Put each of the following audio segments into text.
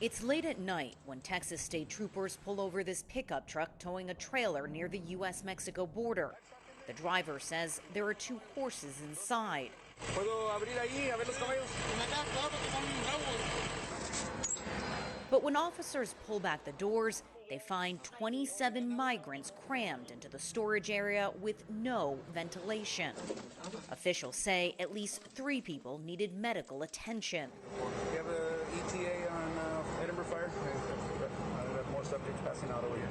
It's late at night when Texas state troopers pull over this pickup truck towing a trailer near the U.S. Mexico border. The driver says there are two horses inside. But when officers pull back the doors, they find 27 migrants crammed into the storage area with no ventilation. Officials say at least 3 people needed medical attention. We have an ETA on Edinburgh Fire. We have more subjects passing out over here.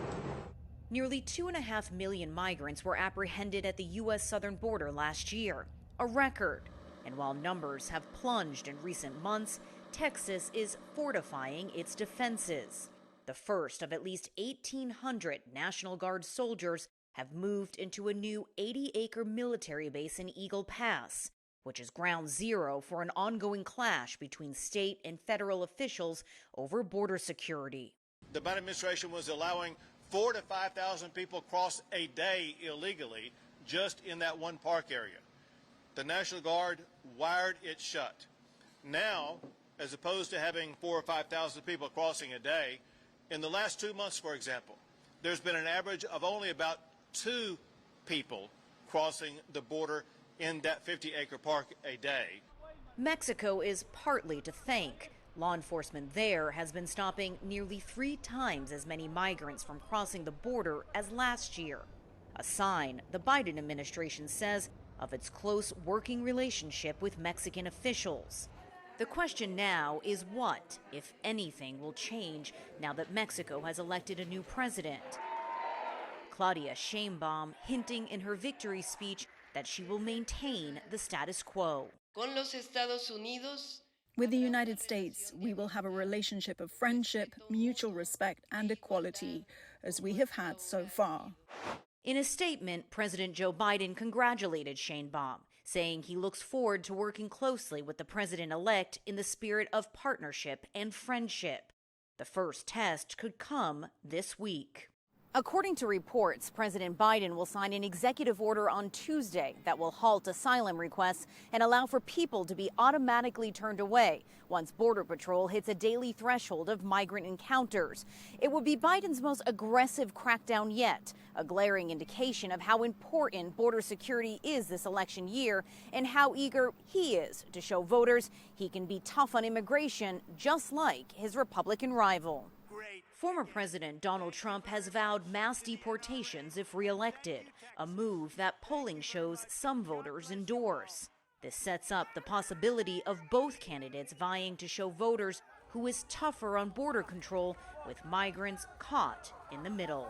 Nearly 2.5 million migrants were apprehended at the U.S. southern border last year, a record. And while numbers have plunged in recent months, Texas is fortifying its defenses. The first of at least 1,800 National Guard soldiers have moved into a new 80-acre military base in Eagle Pass, which is ground zero for an ongoing clash between state and federal officials over border security. The Biden administration was allowing 4,000 to 5,000 people cross a day illegally just in that one park area. The National Guard wired it shut. Now, as opposed to having 4,000 or 5,000 people crossing a day, in the last 2 months, for example, there's been an average of only about 2 people crossing the border in that 50-acre park a day. Mexico is partly to thank. Law enforcement there has been stopping nearly 3 times as many migrants from crossing the border as last year. A sign, the Biden administration says, of its close working relationship with Mexican officials. The question now is what, if anything, will change now that Mexico has elected a new president. Claudia Sheinbaum hinting in her victory speech that she will maintain the status quo. Con los Estados Unidos, with the United States, we will have a relationship of friendship, mutual respect, and equality, as we have had so far. In a statement, President Joe Biden congratulated Sheinbaum, saying he looks forward to working closely with the president-elect in the spirit of partnership and friendship. The first test could come this week. According to reports, President Biden will sign an executive order on Tuesday that will halt asylum requests and allow for people to be automatically turned away once Border Patrol hits a daily threshold of migrant encounters. It would be Biden's most aggressive crackdown yet, a glaring indication of how important border security is this election year and how eager he is to show voters he can be tough on immigration just like his Republican rival. Former President Donald Trump has vowed mass deportations if reelected, a move that polling shows some voters endorse. This sets up the possibility of both candidates vying to show voters who is tougher on border control, with migrants caught in the middle.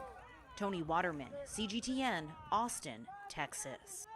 Toni, Waterman, CGTN, Austin, Texas.